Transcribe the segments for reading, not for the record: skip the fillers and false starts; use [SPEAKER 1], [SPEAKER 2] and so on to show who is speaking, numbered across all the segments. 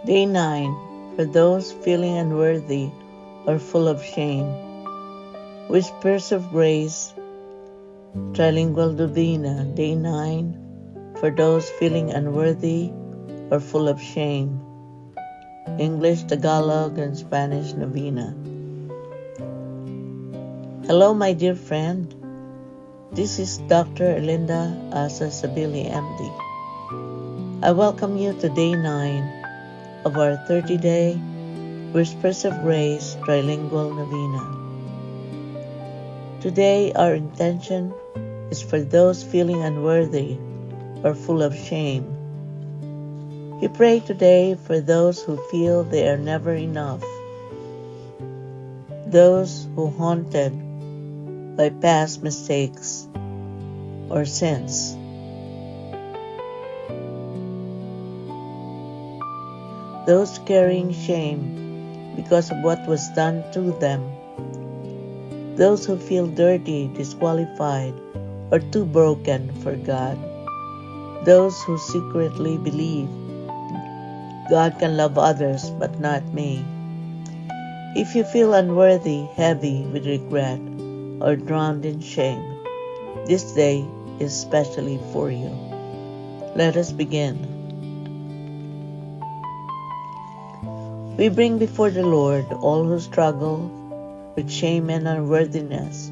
[SPEAKER 1] Day 9. For those feeling unworthy or full of shame. Whispers of Grace, Trilingual Novena. Day 9. For those feeling unworthy or full of shame. English, Tagalog, and Spanish Novena. Hello, my dear friend. This is Dr. Elinda Asa Sabili, MD. I welcome you to Day 9 of our 30-day Whispers of Grace Trilingual Novena. Today, our intention is for those feeling unworthy or full of shame. We pray today for those who feel they are never enough, those who haunted by past mistakes or sins, those carrying shame because of what was done to them, those who feel dirty, disqualified, or too broken for God, those who secretly believe God can love others but not me. If you feel unworthy, heavy with regret, or drowned in shame, this day is specially for you. Let us begin. We bring before the Lord all who struggle with shame and unworthiness,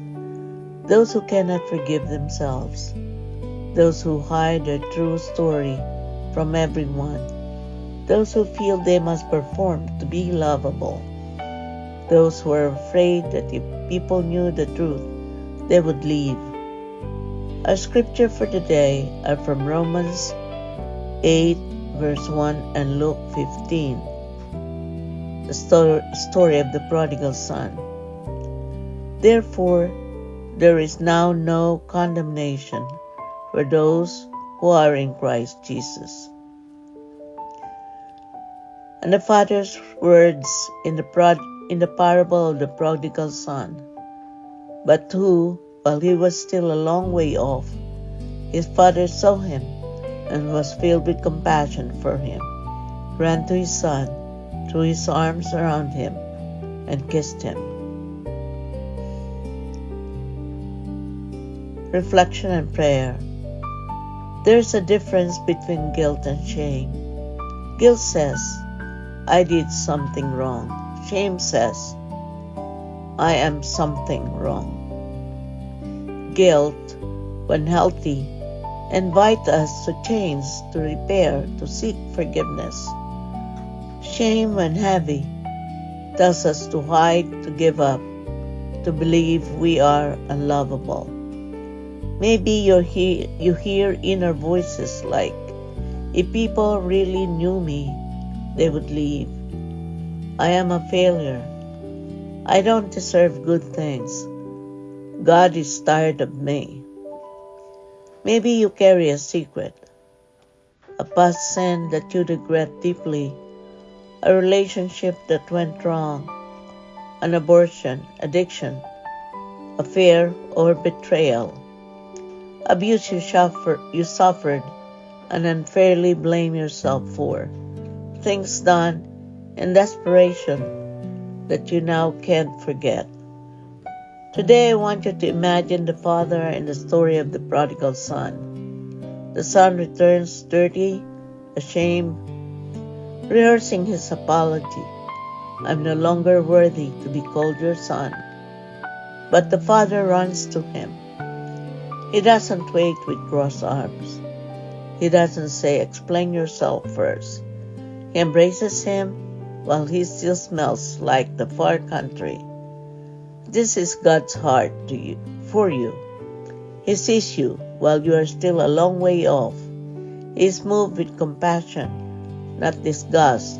[SPEAKER 1] those who cannot forgive themselves, those who hide their true story from everyone, those who feel they must perform to be lovable, those who are afraid that if people knew the truth, they would leave. Our scripture for today are from Romans 8, verse 1 and Luke 15, the story of the prodigal son. Therefore, there is now no condemnation for those who are in Christ Jesus. And the father's words in the parable of the prodigal son, but who, while he was still a long way off, his father saw him and was filled with compassion for him, ran to his son, threw his arms around him, and kissed him. Reflection and prayer. There is a difference between guilt and shame. Guilt says, I did something wrong. Shame says, I am something wrong. Guilt, when healthy, invites us to change, to repair, to seek forgiveness. Shame, when heavy, tells us to hide, to give up, to believe we are unlovable. Maybe you hear inner voices like, if people really knew me, they would leave. I am a failure. I don't deserve good things. God is tired of me. Maybe you carry a secret, a past sin that you regret deeply, a relationship that went wrong, an abortion, addiction, affair, or betrayal, abuse you suffered and unfairly blame yourself for, things done in desperation that you now can't forget. Today I want you to imagine the father in the story of the prodigal son. The son returns dirty, ashamed, rehearsing his apology. I'm no longer worthy to be called your son. But the father runs to him. He doesn't wait with crossed arms. He doesn't say, explain yourself first. He embraces him while he still smells like the far country. This is God's heart for you. He sees you while you are still a long way off. He is moved with compassion, not disgust.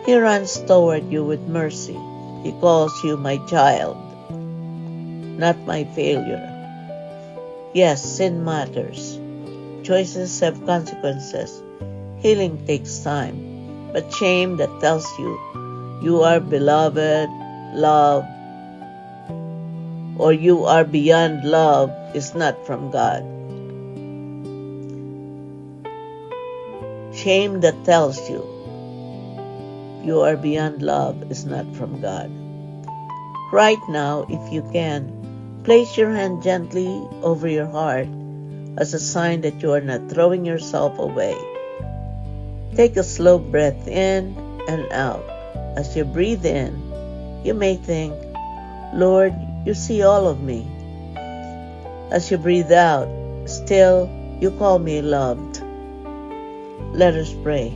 [SPEAKER 1] He runs toward you with mercy. He calls you my child, not my failure. Yes, sin matters. Choices have consequences. Healing takes time. But shame that tells you you are beloved, loved, or you are beyond love is not from God. Shame that tells you you are beyond love is not from God. Right now, if you can, place your hand gently over your heart as a sign that you are not throwing yourself away. Take a slow breath in and out. As you breathe in, you may think, Lord, you see all of me. As you breathe out, still you call me loved. Let us pray.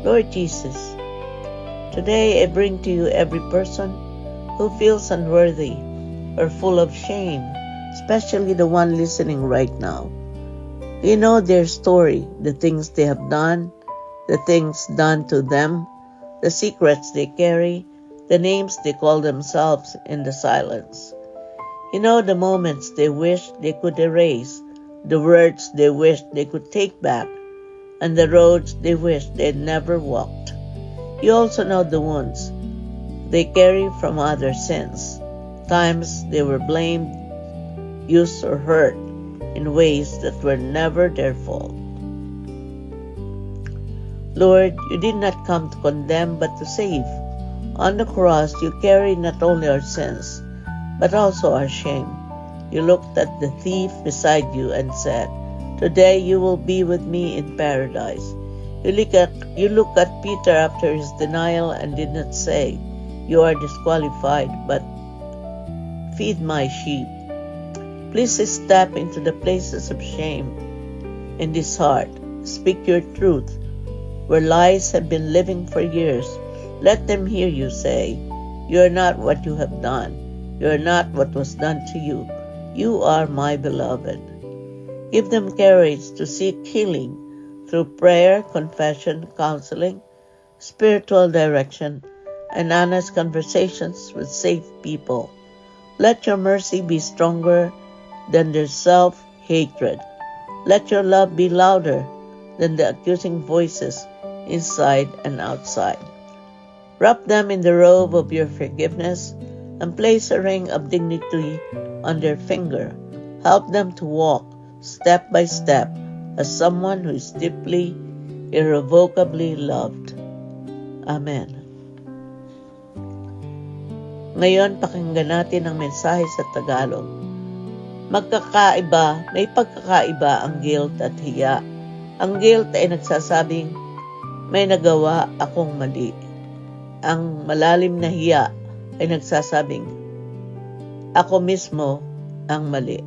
[SPEAKER 1] Lord Jesus, today I bring to you every person who feels unworthy or full of shame, especially the one listening right now. You know their story, the things they have done, the things done to them, the secrets they carry, the names they call themselves in the silence. You know the moments they wish they could erase, the words they wish they could take back, and the roads they wish they'd never walked. You also know the wounds they carry from other sins, times they were blamed, used, or hurt in ways that were never their fault. Lord, you did not come to condemn but to save. On the cross, you carried not only our sins, but also our shame. You looked at the thief beside you and said, Today you will be with me in paradise. You look at Peter after his denial and did not say, You are disqualified, but feed my sheep. Please step into the places of shame in this heart. Speak your truth. Where lies have been living for years, let them hear you say, You are not what you have done. You are not what was done to you. You are my beloved. Give them courage to seek healing through prayer, confession, counseling, spiritual direction, and honest conversations with safe people. Let your mercy be stronger than their self-hatred. Let your love be louder than the accusing voices inside and outside. Wrap them in the robe of your forgiveness and place a ring of dignity on their finger. Help them to walk step by step as someone who is deeply, irrevocably loved. Amen. Ngayon, pakinggan natin ang mensahe sa Tagalog. May pagkakaiba ang guilt at hiya. Ang guilt ay nagsasabing, may nagawa akong mali. Ang malalim na hiya ay nagsasabing, ako mismo ang mali.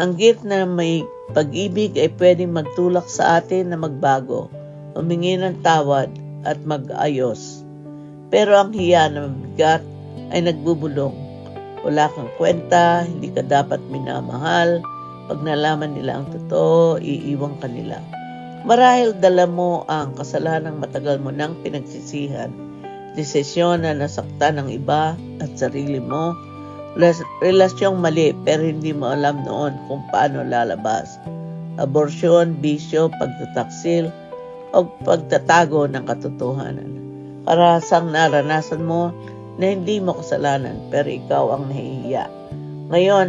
[SPEAKER 1] Ang guilt na may pag-ibig ay pwedeng magtulak sa atin na magbago, humingi ng tawad at mag-ayos. Pero ang hiya na mabigat ay nagbubulong. Wala kang kwenta, hindi ka dapat minamahal. Pag nalaman nila ang totoo, iiwan ka nila. Marahil dala mo ang kasalanang matagal mo nang pinagsisihan, desisyon na nasaktan ng iba at sarili mo, relasyong mali pero hindi mo alam noon kung paano lalabas, aborsyon, bisyo, pagtataksil, o pagtatago ng katotohanan. Karahasang naranasan mo na hindi mo kasalanan pero ikaw ang nahihiya. Ngayon,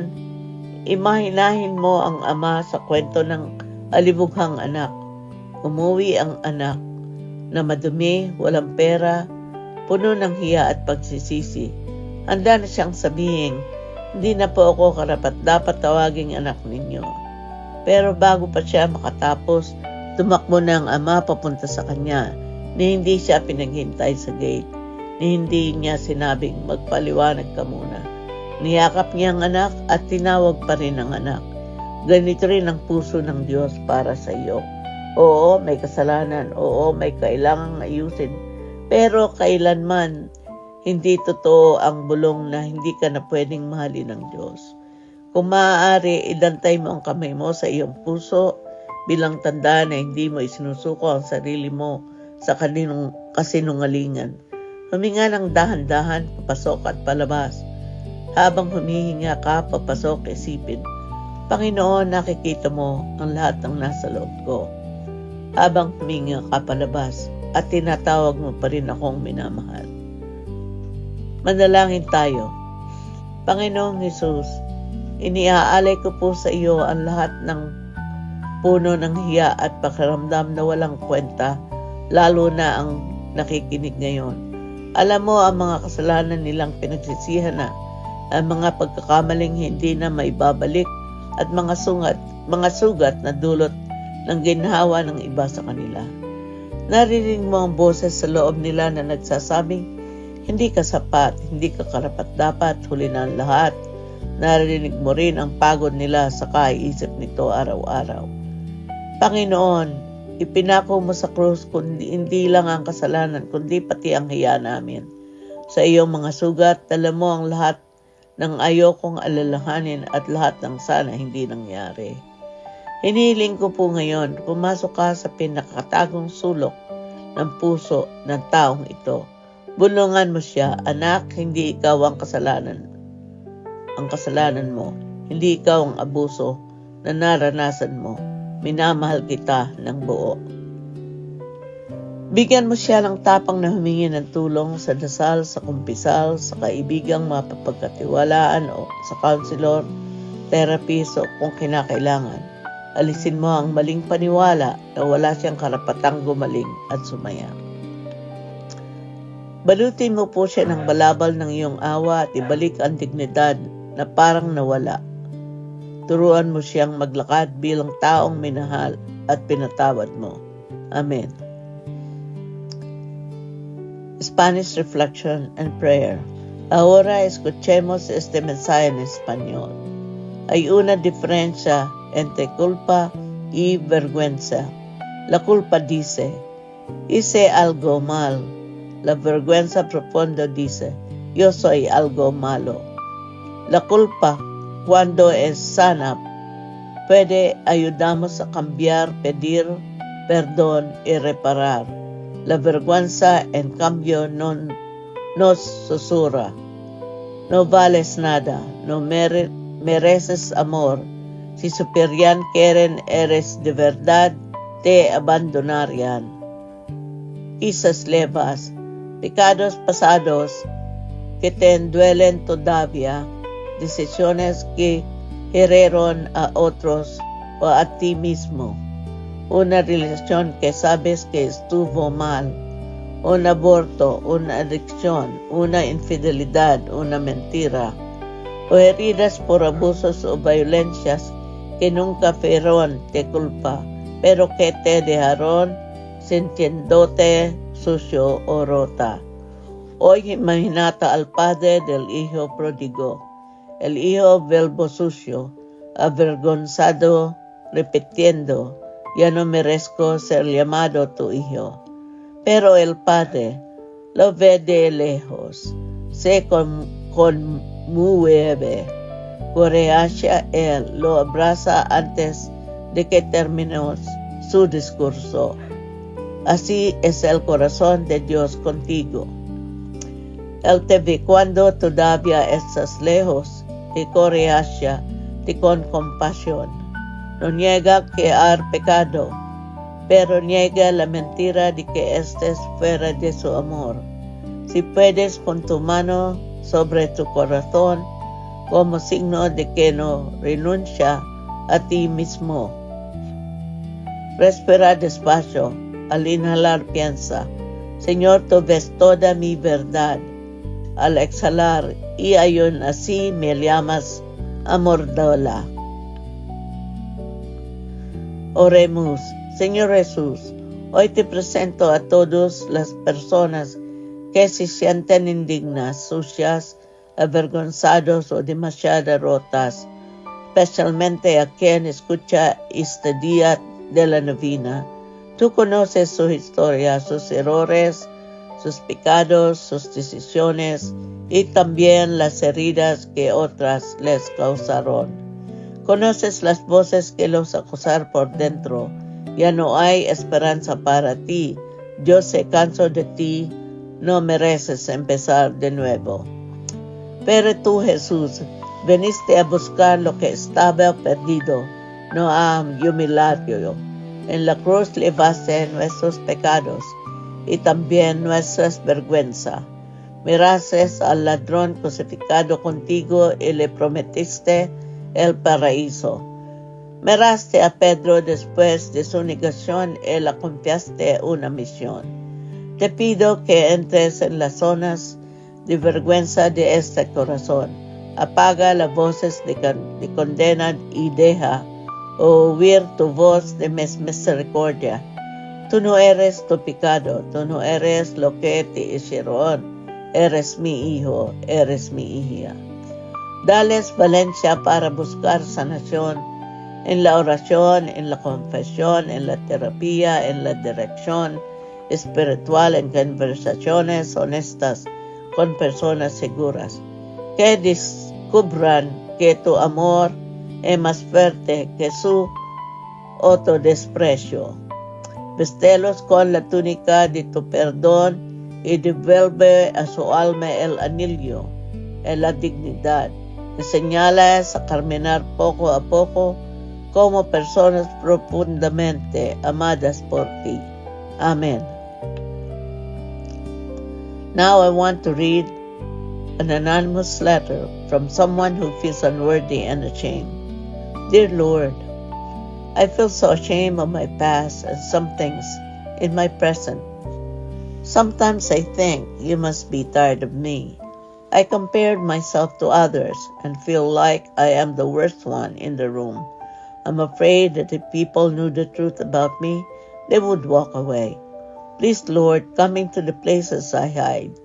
[SPEAKER 1] imahinahin mo ang ama sa kwento ng alibughang anak. Umuwi ang anak na madumi, walang pera, puno ng hiya at pagsisisi. Handa na siyang sabihin, hindi na po ako karapat-dapat tawaging anak ninyo. Pero bago pa siya makatapos, tumakbo na ang ama papunta sa kanya, ni hindi siya pinaghintay sa gate, ni hindi niya sinabing magpaliwanag ka muna. Niyakap niya ang anak at tinawag pa rin ang anak. Ganito rin ang puso ng Diyos para sa iyo. Oo, may kasalanan. Oo, may kailangang ayusin. Pero kailanman, hindi totoo ang bulong na hindi ka na pwedeng mahalin ng Diyos. Kung maaari, idantay mo ang kamay mo sa iyong puso bilang tanda na hindi mo isinusuko ang sarili mo sa kasinungalingan. Huminga ng dahan-dahan, papasok at palabas. Habang humihinga ka, papasok, isipin, Panginoon, nakikita mo ang lahat ng nasa loob ko. Habang huminga ka palabas at tinatawag mo pa rin akong minamahal. Manalangin tayo. Panginoong Hesus, iniaalay ko po sa iyo ang lahat ng puno ng hiya at pakiramdam na walang kwenta, lalo na ang nakikinig ngayon. Alam mo ang mga kasalanan nilang pinagsisihan na, ang mga pagkakamaling hindi na maibabalik at mga sugat na dulot ng ginhawa ng iba sa kanila. Narinig mo ang boses sa loob nila na nagsasabing, hindi ka sapat, hindi ka karapat-dapat, huli na ang lahat. Narinig mo rin ang pagod nila sa kaiisip nito araw-araw. Panginoon, ipinako mo sa krus kundi hindi lang ang kasalanan, kundi pati ang hiya namin. Sa iyong mga sugat, dala mo ang lahat ng ayokong alalahanin at lahat ng sana hindi nangyari. Hinihiling ko po ngayon, pumasok ka sa pinakatagong sulok ng puso ng taong ito. Bulungan mo siya, anak, hindi ikaw ang kasalanan mo. Hindi ikaw ang abuso na naranasan mo. Minamahal kita ng buo. Bigyan mo siya ng tapang na humingi ng tulong sa dasal, sa kumpisal, sa kaibigang mapapagkatiwalaan o sa counselor, therapy o kung kinakailangan. Alisin mo ang maling paniwala na wala siyang karapatang gumaling at sumaya. Balutin mo po siya ng balabal ng iyong awa at ibalik ang dignidad na parang nawala. Turuan mo siyang maglakad bilang taong minahal at pinatawad mo. Amen. Spanish Reflection and Prayer. Ahora escuchemos este mensaje en español. Hay una diferencia entre culpa y vergüenza. La culpa dice, hice algo mal. La vergüenza profunda dice, yo soy algo malo. La culpa, cuando es sana, puede ayudarnos a cambiar, pedir perdón y reparar. La vergüenza, en cambio, nos susurra. No vales nada, no mereces amor. Si supieran que eres de verdad, te abandonarían. Quizás levas pecados pasados que te duelen todavía, decisiones que hirieron a otros o a ti mismo, una relación que sabes que estuvo mal, un aborto, una adicción, una infidelidad, una mentira, o heridas por abusos o violencias que nunca fueron de culpa, pero que te dejaron sintiéndote sucio o rota. Hoy imagínate al padre del hijo pródigo, el hijo verbo sucio, avergonzado, repitiendo, ya no merezco ser llamado tu hijo. Pero el padre lo ve de lejos, se conmueve, corre hacia él, lo abraza antes de que termine su discurso. Así es el corazón de Dios contigo. Él te ve cuando todavía estás lejos y corre hacia ti con compasión. No niega que hay pecado, pero niega la mentira de que estés fuera de su amor. Si puedes, pon tu mano sobre tu corazón como signo de que no renuncia a ti mismo. Respira despacio. Al inhalar piensa, Señor, tú ves toda mi verdad. Al exhalar y aún así me llamas amordola. Oremos. Señor Jesús, hoy te presento a todas las personas que se sienten indignas, sucias, avergonzados o demasiado rotas, especialmente a quien escucha este día de la novena. Tú conoces su historia, sus errores, sus pecados, sus decisiones y también las heridas que otras les causaron. Conoces las voces que los acusan por dentro. Ya no hay esperanza para ti. Yo se canso de ti. No mereces empezar de nuevo. Pero tú, Jesús, veniste a buscar lo que estaba perdido, no a humillarlo. En la cruz llevaste nuestros pecados y también nuestras vergüenzas. Miraste al ladrón crucificado contigo y le prometiste el paraíso. Miraste a Pedro después de su negación y le confiaste una misión. Te pido que entres en las zonas de vergüenza de este corazón. Apaga las voces de condena y deja oír tu voz de misericordia. Tú no eres tu pecado, tú no eres lo que te hicieron. Eres mi hijo, eres mi hija. Dales valencia para buscar sanación en la oración, en la confesión, en la terapia, en la dirección espiritual, en conversaciones honestas con personas seguras. Que descubran que tu amor es más fuerte que su autodesprecio. Véstelos con la túnica de tu perdón y devuelve a su alma el anillo en la dignidad. Enséñalas a caminar poco a poco como personas profundamente amadas por ti. Amen. Now I want to read an anonymous letter from someone who feels unworthy and ashamed. Dear Lord, I feel so ashamed of my past and some things in my present. Sometimes I think you must be tired of me. I compared myself to others and feel like I am the worst one in the room. I'm afraid that if people knew the truth about me, they would walk away. Please, Lord, come into the places I hide.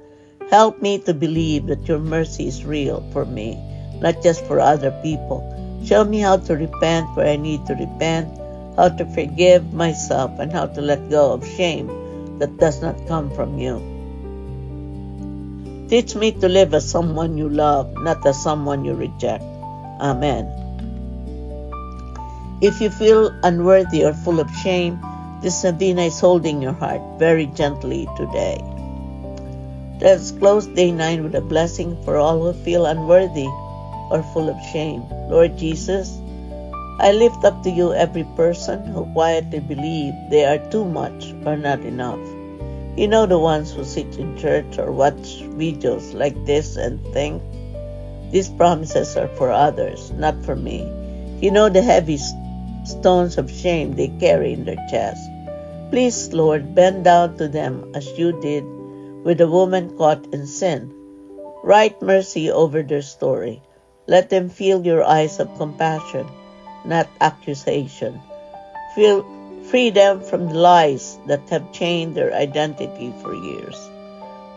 [SPEAKER 1] Help me to believe that your mercy is real for me, not just for other people. Show me how to repent where I need to repent, how to forgive myself, and how to let go of shame that does not come from you. Teach me to live as someone you love, not as someone you reject. Amen. If you feel unworthy or full of shame, this Novena is holding your heart very gently today. Let's close day 9 with a blessing for all who feel unworthy or full of shame. Lord Jesus, I lift up to you every person who quietly believes they are too much or not enough. You know the ones who sit in church or watch videos like this and think, these promises are for others, not for me. You know the heavy stones of shame they carry in their chest. Please, Lord, bend down to them as you did with the woman caught in sin. Write mercy over their story. Let them feel your eyes of compassion, not accusation. Free them from the lies that have chained their identity for years.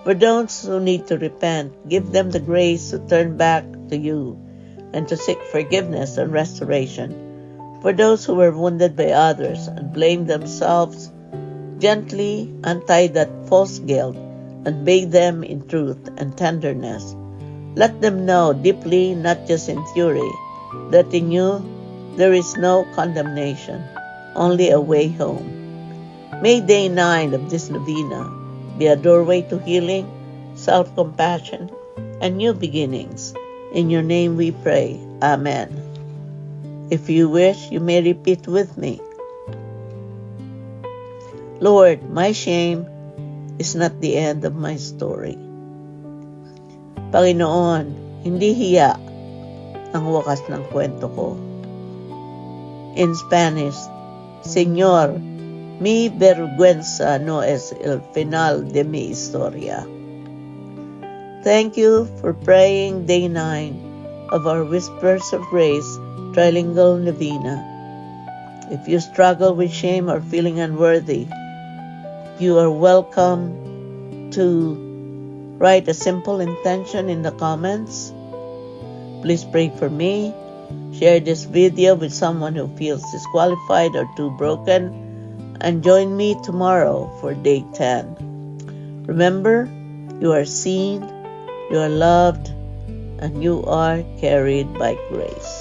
[SPEAKER 1] For those who need to repent, give them the grace to turn back to you and to seek forgiveness and restoration. For those who were wounded by others and blame themselves, gently untie that false guilt and bathe them in truth and tenderness. Let them know deeply, not just in theory, that in you there is no condemnation, only a way home. May day 9 of this novena be a doorway to healing, self-compassion, and new beginnings. In your name we pray. Amen. If you wish, you may repeat with me. Lord, my shame is not the end of my story. Panginoon, hindi hiya ang wakas ng kwento ko. In Spanish, Señor, mi vergüenza no es el final de mi historia. Thank you for praying day 9 of our Whispers of Grace Trilingual Novena. If you struggle with shame or feeling unworthy, you are welcome to write a simple intention in the comments. Please pray for me. Share this video with someone who feels disqualified or too broken. And join me tomorrow for day 10. Remember, you are seen, you are loved, and you are carried by grace.